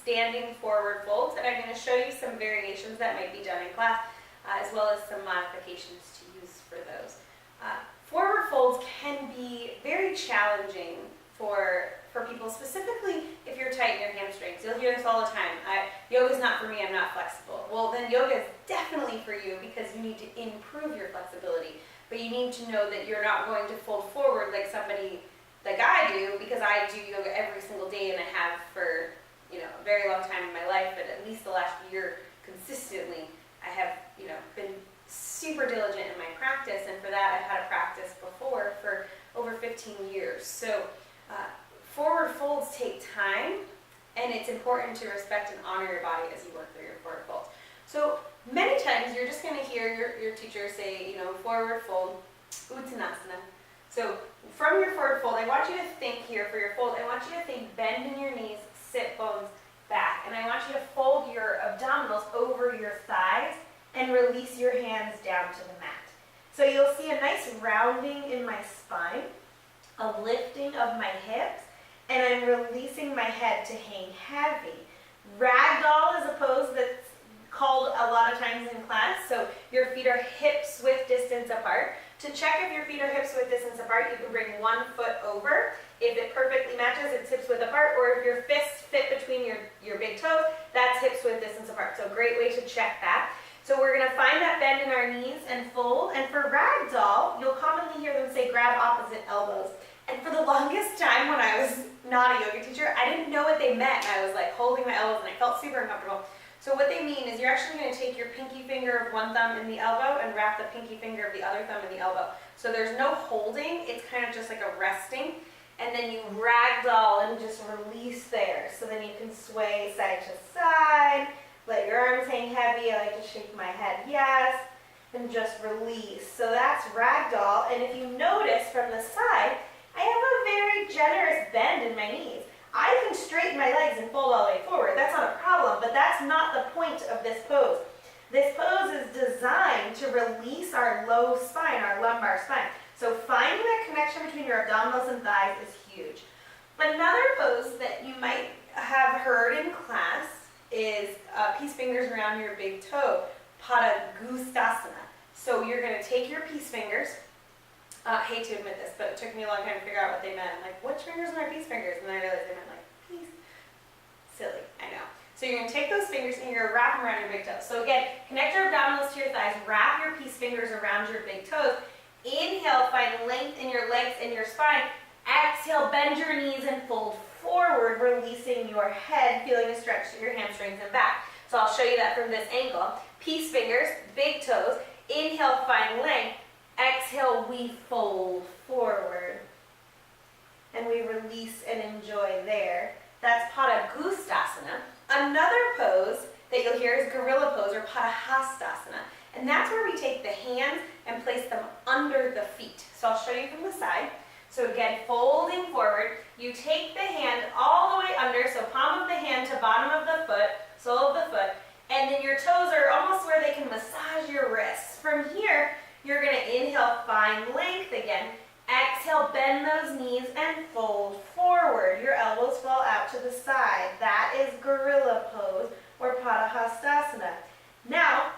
standing forward folds, and I'm going to show you some variations that might be done in class, as well as some modifications to use for those. Forward folds can be very challenging for people, specifically if you're tight in your hamstrings. You'll hear this all the time. Yoga's not for me, I'm not flexible. Well, then yoga is definitely for you because you need to improve your flexibility. But you need to know that you're not going to fold forward like somebody like I do, because I do yoga every single day and I have for a very long time in my life, but at least the last year consistently, I have been super diligent in my practice, and for that I've had a practice before for over 15 years. So forward folds take time, and it's important to respect and honor your body as you work through your forward folds. So many times you're just going to hear your teacher say, forward fold, Uttanasana. So from your forward fold, I want you to think here for your fold, I want you to think bend in your knees, sit bones back. And I want you to fold your abdominals over your thighs and release your hands down to the mat. So you'll see a nice rounding in my spine, a lifting of my hips, and I'm releasing my head to hang heavy. Ragdoll is a pose that's called a lot of times in class. So your feet are hips width distance apart. To check if your feet are hips width distance apart, you can bring one foot over. If it perfectly matches, it's hips width apart. Or if your fists fit between your big toes, that's hips width distance apart. So great way to check that. So we're going to find that bend in our knees and fold. And for ragdoll, you'll commonly hear them say grab opposite elbows. And for the longest time when I was not a yoga teacher, I didn't know what they meant. I was like holding my elbows and I felt super uncomfortable. So what they mean is you're actually going to take your pinky finger of one thumb in the elbow and wrap the pinky finger of the other thumb in the elbow. So there's no holding, it's kind of just like a resting. And then you ragdoll and just release there. So then you can sway side to side, let your arms hang heavy. I like to shake my head, yes, and just release. So that's ragdoll. And if you notice from the side, I have a very generous bend in my knees. I can straighten my legs and fold all the way forward. That's not a problem, but that's not the point of this pose. This pose is designed to release our low spine, our lumbar spine. So finding that connection between your abdominals and thighs is huge. Another pose that you might have heard in class is peace fingers around your big toe, Padangusthasana. So you're going to take your peace fingers. I hate to admit this, but it took me a long time to figure out what they meant. I'm like, which fingers are my peace fingers? And then I realized they meant like peace. Silly, I know. So you're going to take those fingers and you're going to wrap them around your big toes. So again, connect your abdominals to your thighs, wrap your peace fingers around your big toes. Inhale, find length in your legs and your spine. Exhale, bend your knees and fold forward, releasing your head, feeling a stretch to your hamstrings and back. So I'll show you that from this angle. Peace fingers, big toes. Inhale, find length. Exhale, we fold forward. And we release and enjoy there. That's Padangusthasana. Another pose that you'll hear is gorilla pose or Padahastasana. And that's where we take the hands and place them under the feet. So I'll show you from the side. So again, folding forward, you take the hand all the way under, so palm of the hand to bottom of the foot, sole of the foot, and then your toes are almost where they can massage your wrists. From here, you're going to inhale, find length again. Exhale, bend those knees and fold forward. Your elbows fall out to the side. That is gorilla pose or Padahastasana. Now,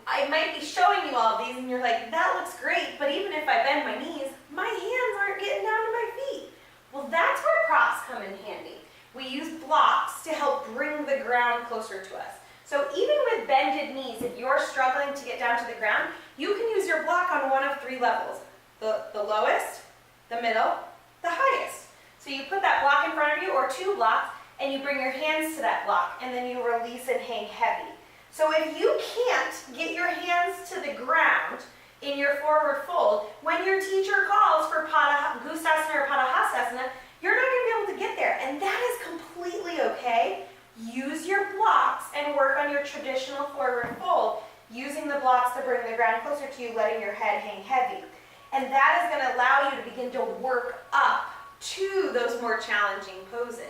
I might be showing you all of these and you're like, that looks great, but even if I bend my knees, my hands aren't getting down to my feet. Well, that's where props come in handy. We use blocks to help bring the ground closer to us. So even with bended knees, if you're struggling to get down to the ground, you can use your block on one of three levels. The lowest, the middle, the highest. So you put that block in front of you or two blocks and you bring your hands to that block and then you release and hang heavy. So if you can't get your hands to the ground in your forward fold, when your teacher calls for Padangusthasana or Padahastasana, you're not going to be able to get there. And that is completely okay. Use your blocks and work on your traditional forward fold, using the blocks to bring the ground closer to you, letting your head hang heavy. And that is going to allow you to begin to work up to those more challenging poses.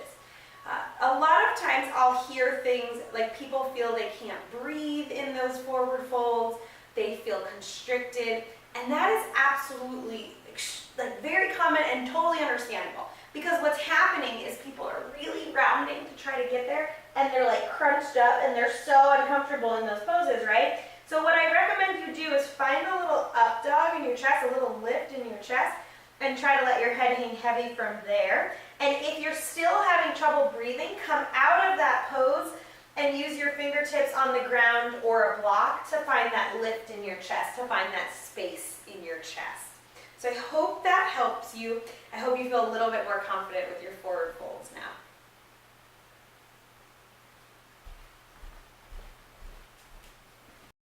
A lot of times I'll hear things like people feel they can't breathe in those forward folds, they feel constricted, and that is absolutely very common and totally understandable. Because what's happening is people are really rounding to try to get there, and they're like crunched up and they're so uncomfortable in those poses, right? So what I recommend you do is find a little up dog in your chest, a little lift in your chest, and try to let your head hang heavy from there. And if you're still having trouble breathing, come out of that pose and use your fingertips on the ground or a block to find that lift in your chest, to find that space in your chest. So I hope that helps you. I hope you feel a little bit more confident with your forward folds now.